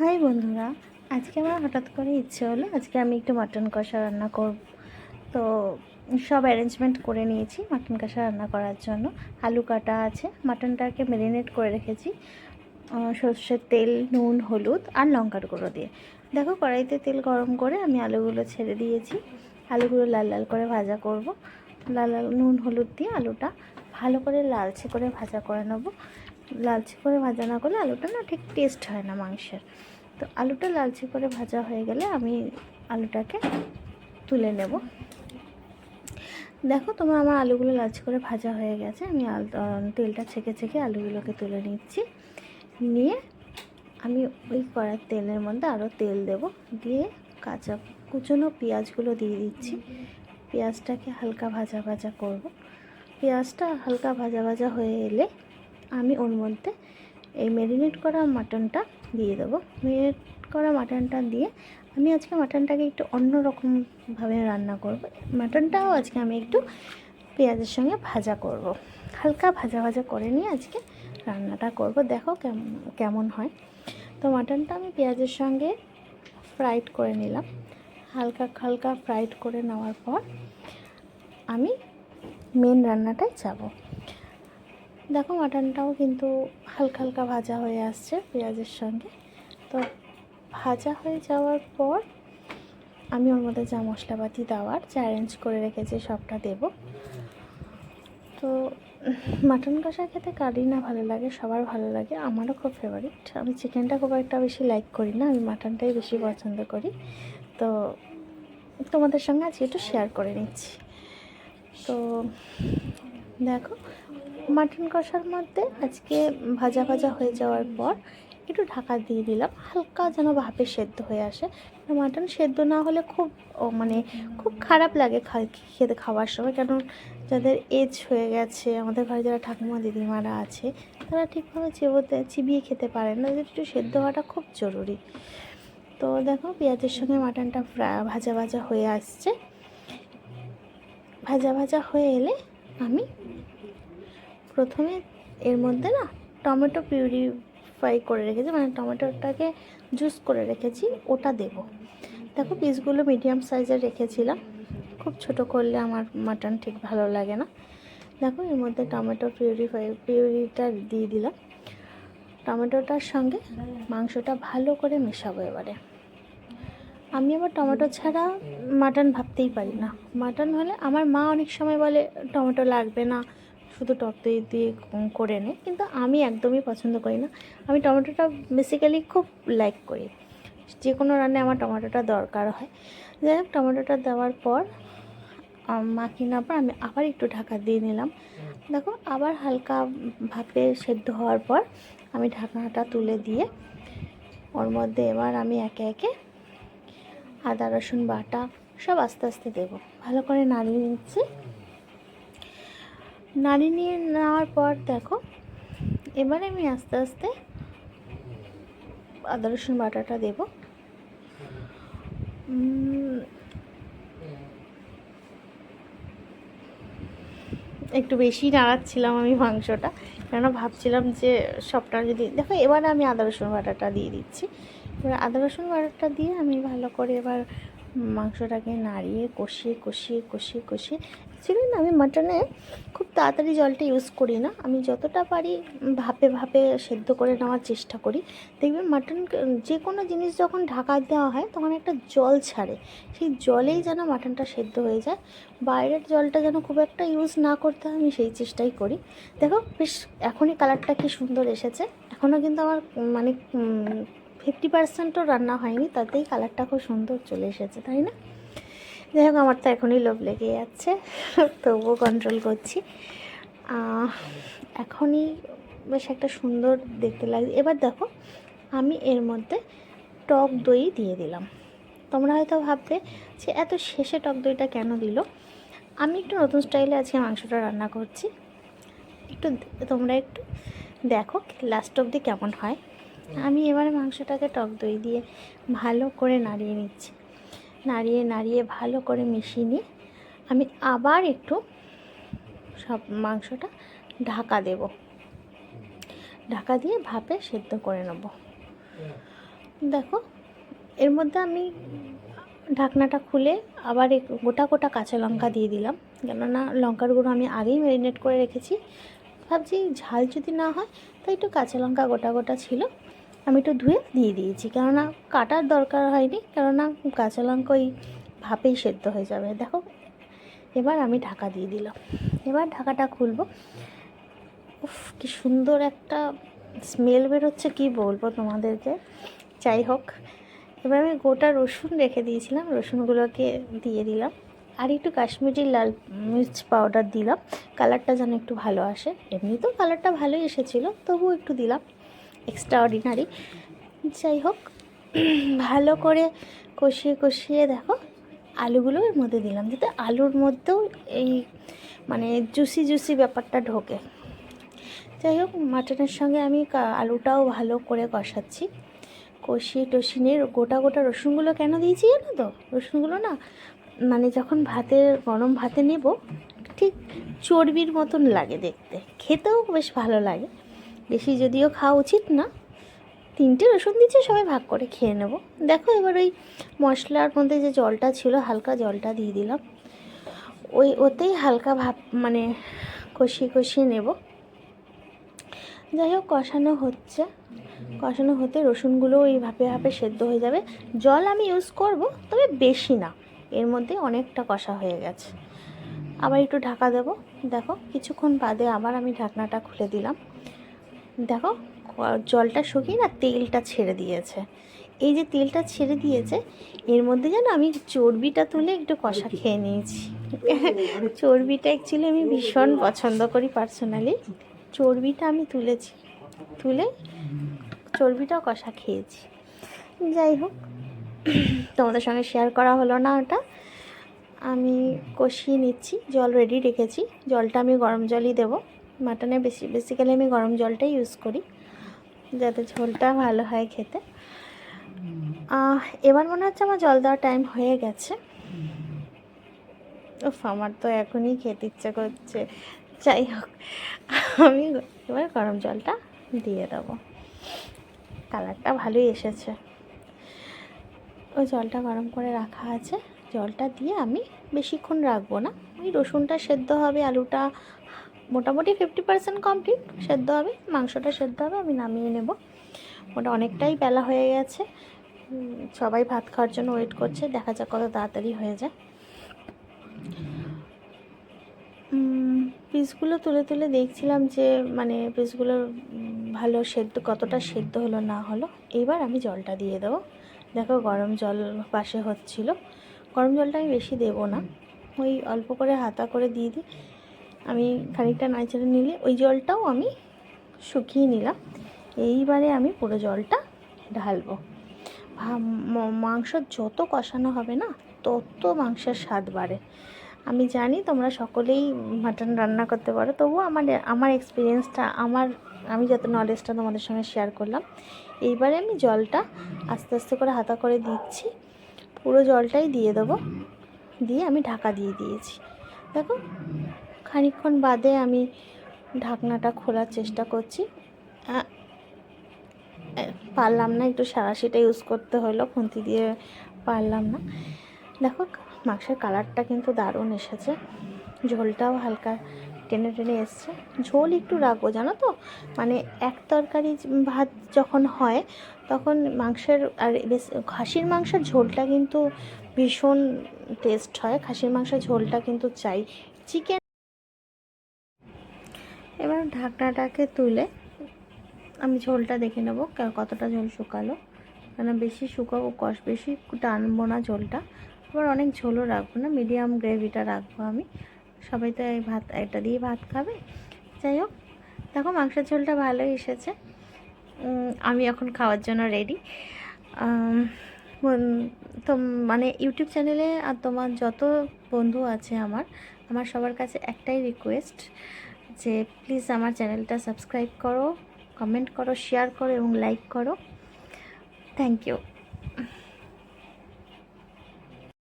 High বন্ধুরা, আজকে আমার হঠাৎ করে ইচ্ছে হলো আজকে আমি একটু মাটন কষা রান্না করব। তো সব অ্যারেঞ্জমেন্ট করে নিয়েছি মাটন কষা রান্না করার জন্য। আলু কাটা আছে, মাটনটাকে ম্যারিনেট করে রেখেছি সর্ষের তেল, নুন, হলুদ আর লঙ্কার গুঁড়ো দিয়ে। দেখো কড়াইতে তেল গরম করে আমি আলুগুলো ছেড়ে দিয়েছি। আলুগুলো লাল লাল করে ভাজা করব। লাল লাল নুন হলুদ দিয়ে আলুটা ভালো করে লালচে করে ভাজা করে নেব। লালচে করে ভাজা না করলে আলুটা না ঠিক টেস্ট হয় না মাংসের। তো আলুটা লালচে করে ভাজা হয়ে গেলে আমি আলুটাকে তুলে নেব। দেখো আমার আলুগুলো লালচে করে ভাজা হয়ে গেছে। আমি তেলটা ছেঁকে ছেঁকে আলুগুলোকে তুলে নিচ্ছি। নিয়ে আমি ওই কড়ার তেলের মধ্যে আরও তেল দেব, দিয়ে কাঁচা কুচনো পেঁয়াজগুলো দিয়ে দিচ্ছি। পেঁয়াজটাকে হালকা ভাজা ভাজা করব। পেঁয়াজটা হালকা ভাজা ভাজা হয়ে এলে আমি ওর মধ্যে এই ম্যারিনেট করা মাটনটা দিয়ে দেবো। ম্যারিনেট করা মাটনটা দিয়ে আমি আজকে মাটনটাকে একটু অন্য রকমভাবে রান্না করব। মাটনটাও আজকে আমি একটু পেঁয়াজের সঙ্গে ভাজা করব, হালকা ভাজা ভাজা করে নিয়ে আজকে রান্নাটা করব। দেখো কেমন হয়। তো মাটনটা আমি পেঁয়াজের সঙ্গে ফ্রাইড করে নিলাম। হালকা হালকা ফ্রাইড করে নেওয়ার পর আমি মেন রান্নাটায় যাব। দেখো মাটনটাও কিন্তু হালকা হালকা ভাজা হয়ে আসছে পেঁয়াজের সঙ্গে। তো ভাজা হয়ে যাওয়ার পর আমি ওর মধ্যে যা মশলাপাতি দেওয়ার যা অ্যারেঞ্জ করে রেখেছি সবটা দেব। তো মাটন কষা খেতে কারই না ভালো লাগে, সবার ভালো লাগে, আমারও খুব ফেভারিট। আমি চিকেনটা খুব একটা বেশি লাইক করি না, আমি মাটনটাই বেশি পছন্দ করি। তো তোমাদের সঙ্গে আজকে একটু শেয়ার করে নিচ্ছি। তো দেখো মাটন কষার মধ্যে আজকে ভাজা ভাজা হয়ে যাওয়ার পর একটু ঢাকা দিয়ে দিলাম, হালকা যেন ভাপে সেদ্ধ হয়ে আসে। মাটন সেদ্ধ না হলে খুব খারাপ লাগে খেতে খাওয়ার সময়। কেন যাদের এজ হয়ে গেছে, আমাদের ঘরে যারা ঠাকুমা দিদিমারা আছে, তারা ঠিকভাবে চিবিয়ে খেতে পারে না। ওদের একটু সেদ্ধ হওয়াটা খুব জরুরি। তো দেখো পেঁয়াজের সঙ্গে মাটনটা ভাজা ভাজা হয়ে আসছে। ভাজা ভাজা হয়ে এলে আমি প্রথমে এর মধ্যে না টমেটো পিউরিফাই করে রেখেছি, মানে টমেটোটাকে জুস করে রেখেছি, ওটা দেব। দেখো পিসগুলো মিডিয়াম সাইজের রেখেছিলাম, খুব ছোট করলে আমার মাটন ঠিক ভালো লাগে না। দেখো এর মধ্যে টমেটো পিউরিটা দিয়ে দিলাম। টমেটোটার সঙ্গে মাংসটা ভালো করে মেশাবো এবারে। আমি আবার টমেটো ছাড়া মাটন ভাবতেই পারি না। মাটন হলে আমার মা অনেক সময় বলে টমেটো লাগবে না, শুধু টক দই দিয়ে করে নে, কিন্তু আমি একদমই পছন্দ করি না। আমি টমেটোটা বেসিক্যালি খুব লাইক করি, যে কোনো রান্নায় আমার টমেটোটা দরকার হয়। যাই হোক টমেটোটা দেওয়ার পর মাখিয়ে নেওয়ার পর আমি আবার একটু ঢাকা দিয়ে নিলাম। দেখো আবার হালকা ভাপে সেদ্ধ হওয়ার পর আমি ঢাকনাটা তুলে দিয়ে ওর মধ্যে এবার আমি একে একে আদা রসুন বাটা সব আস্তে আস্তে দেবো। ভালো করে নাড়িয়ে নিচ্ছি। নাড়িয়ে নিয়ে নেওয়ার পর দেখো এবারে আমি আস্তে আস্তে আদা রসুন বাটাটা দেবো। একটু বেশি নাড়াচ্ছিলাম আমি মাংসটা, কেননা ভাবছিলাম যে সবটা যদি দেখো। এবার আমি আদা রসুন বাটাটা দিয়ে দিচ্ছি। এবার আদা রসুন বাটাটা দিয়ে আমি ভালো করে এবার মাংসটাকে নাড়িয়ে কষিয়ে কষিয়ে কষিয়ে কষিয়ে অ্যাকচুয়ালি না আমি মাটনে খুব তাড়াতাড়ি জলটা ইউজ করি না, আমি যতটা পারি ভাপে ভাপে সেদ্ধ করে নেওয়ার চেষ্টা করি। দেখবেন মাটন যে কোনো জিনিস যখন ঢাকা দেওয়া হয় তখন একটা জল ছাড়ে, সেই জলেই যেন মাটনটা সেদ্ধ হয়ে যায়। বাইরের জলটা যেন খুব একটা ইউজ না করতে হয়, আমি সেই চেষ্টাই করি। দেখো বেশ এখনই কালারটা কি সুন্দর এসেছে। এখনও কিন্তু আমার 50%ও রান্না হয়নি, তাতেই কালারটা খুব সুন্দর চলে এসেছে, তাই না? যাই হোক আমার তো এখনই লোভ লেগে যাচ্ছে, তবুও কন্ট্রোল করছি। এখনই বেশ একটা সুন্দর দেখতে লাগে। এবার দেখো আমি এর মধ্যে টক দই দিয়ে দিলাম। তোমরা হয়তো ভাববে যে এত শেষে টক দইটা কেন দিল। আমি একটু নতুন স্টাইলে আজকে মাংসটা রান্না করছি, তোমরা একটু দেখো লাস্ট অবধি কেমন হয়। আমি এবারে মাংসটাকে টক দই দিয়ে ভালো করে নাড়িয়ে নিচ্ছি। নাড়িয়ে নাড়িয়ে ভালো করে মিশিয়ে নিয়ে আমি আবার একটু সব মাংসটা ঢাকা দেব। ঢাকা দিয়ে ভাপে সেদ্ধ করে নেব। দেখো এর মধ্যে আমি ঢাকনাটা খুলে আবার গোটা গোটা কাঁচা লঙ্কা দিয়ে দিলাম, কেননা লঙ্কার গুঁড়ো আমি আগেই ম্যারিনেট করে রেখেছি। ভাবছি ঝাল যদি না হয় তো একটু কাঁচা লঙ্কা গোটা গোটা ছিল, আমি একটু ধুয়ে দিয়ে দিয়েছি, কেননা কাটার দরকার হয়নি, কেননা কাঁচা লঙ্কা ওই ভাপেই সেদ্ধ হয়ে যাবে। দেখো এবার আমি ঢাকা দিয়ে দিলাম, এবার ঢাকাটা খুলবো। উফ কি সুন্দর একটা স্মেল বেরোচ্ছে, কি বলবো তোমাদেরকে। যাই হোক, এবার আমি গোটা রসুন রেখে দিয়েছিলাম, রসুনগুলোকে দিয়ে দিলাম, আর একটু কাশ্মীরি লাল মির্চ পাউডার দিলাম, কালারটা যেন একটু ভালো আসে। এমনিতেও কালারটা ভালোই এসেছিলো, তবুও একটু দিলাম, এক্সট্রা অর্ডিনারি। যাই হোক, ভালো করে কষিয়ে কষিয়ে দেখো আলুগুলো এর মধ্যে দিলাম, যাতে আলুর মধ্যেও এই মানে জুসি জুসি ব্যাপারটা ঢোকে। যাই হোক, মাটনের সঙ্গে আমি আলুটাও ভালো করে কষাচ্ছি, কষিয়ে টষিয়ে নিয়ে গোটা গোটা রসুনগুলো কেন দিয়েছি জানো তো? রসুনগুলো না মানে যখন গরম ভাতে নেব ঠিক চর্বির মতন লাগে দেখতে, খেতেও বেশ ভালো লাগে। বেশি যদিও খাওয়া উচিত না, 3টে রসুন দিচ্ছে, সবাই ভাগ করে খেয়ে নেব। দেখো এবার ওই মশলার মধ্যে যে জলটা ছিল হালকা জলটা দিয়ে দিলাম, ওতেই হালকা ভাপ মানে কষিয়ে কষিয়ে নেব। যাই হোক, কষানো হতে রসুনগুলো ওই ভাপে ভাপে সেদ্ধ হয়ে যাবে। জল আমি ইউজ করব, তবে বেশি না, এর মধ্যে অনেকটা কষা হয়ে গেছে। আবার একটু ঢাকা দেব। দেখো কিছুক্ষণ বাদে আবার আমি ঢাকনাটা খুলে দিলাম। দেখো জলটা শুকিয়ে না তেলটা ছেড়ে দিয়েছে। এই যে তেলটা ছেড়ে দিয়েছে, এর মধ্যে যেন আমি চর্বিটা তুলে একটু কষা খেয়ে নিয়েছি। চর্বিটা অ্যাকচুয়ালি আমি ভীষণ পছন্দ করি পার্সোনালি। চর্বিটা আমি তুলে চর্বিটাও কষা খেয়েছি। যাই হোক, তোমাদের সঙ্গে শেয়ার করা হলো না ওটা। আমি কষিয়ে নিচ্ছি, জল রেডি রেখেছি, জলটা আমি গরম জলই দেবো। মাটনে বেসিক্যালি আমি গরম জলটাই ইউজ করি, যাতে ঝোলটা ভালো হয় খেতে। এবার মনে হচ্ছে আমার জল দেওয়ার টাইম হয়ে গেছে। উফ, আমার তো এখনই খেতে ইচ্ছে করছে। যাই হোক, আমি এবার গরম জলটা দিয়ে দেবো। কালারটা ভালোই এসেছে। ওই জলটা গরম করে রাখা আছে, জলটা দিয়ে আমি বেশিক্ষণ রাখবো না। ওই রসুনটা সেদ্ধ হবে, আলুটা মোটামুটি 50% কমপ্লিট সেদ্ধ হবে, মাংসটা সেদ্ধ হবে, আমি নামিয়ে নেব। ওটা অনেকটাই বেলা হয়ে গেছে, সবাই ভাত খাওয়ার জন্য ওয়েট করছে, দেখা যাক কত তাড়াতাড়ি হয়ে যায়। পিসগুলো তুলে তুলে দেখছিলাম যে মানে পিসগুলো ভালো সেদ্ধ, কতটা সেদ্ধ হলো না হলো। এবার আমি জলটা দিয়ে দেবো। দেখো গরম জল পাশে হচ্ছিল, গরম জলটা আমি বেশি দেবো না, ওই অল্প করে হাতা করে দিয়ে দিই। আমি খানিকটা নাড়িয়ে নিলে ওই জলটাও আমি শুকিয়ে নিলাম। এইবারে আমি পুরো জলটা ঢালবো। মাংস যত কষানো হবে না, তত মাংসের স্বাদ বাড়ে। আমি জানি তোমরা সকলেই মাটন রান্না করতে পারো, তবুও আমার এক্সপিরিয়েন্সটা, আমি যত নলেজটা তোমাদের সঙ্গে শেয়ার করলাম। এইবারে আমি জলটা আস্তে আস্তে করে হাতা করে দিচ্ছি, পুরো জলটাই দিয়ে দেবো, দিয়ে আমি ঢাকা দিয়ে দিয়েছি। দেখো খানিকক্ষণ বাদে আমি ঢাকনাটা খোলার চেষ্টা করছি, পারলাম না, একটু সাঁড়াশিটা ইউজ করতে হলো, খুন্তি দিয়ে পারলাম না। দেখো মাংসের কালারটা কিন্তু দারুণ এসেছে, ঝোলটাও হালকা টেনে টেনে এসছে। ঝোল একটু রাখবো জানো তো, মানে এক তরকারি ভাত যখন হয় তখন মাংসের, আর খাসির মাংসের ঝোলটা কিন্তু ভীষণ টেস্ট হয়, খাসির মাংসের ঝোলটা কিন্তু চাই। চিকেন, এবার ঢাকনাটাকে তুলে আমি ঝোলটা দেখে নেবো কতটা ঝোল শুকালো, কেন বেশি শুকাবো বেশি টানবো না ঝোলটা, আবার অনেক ঝোলও রাখবো না, মিডিয়াম গ্রেভিটা রাখবো আমি। সবাই তো এই এটা দিয়ে ভাত খাবে। যাই হোক, দেখো মাংসের ঝোলটা ভালোই এসেছে, আমি এখন খাওয়ার জন্য রেডি। তো মানে ইউটিউব চ্যানেলে আর তোমার যত বন্ধু আছে আমার সবার কাছে একটাই রিকোয়েস্ট, যে প্লিজ আমার চ্যানেলটা সাবস্ক্রাইব করো, কমেন্ট করো, শেয়ার করো এবং লাইক করো। Thank you.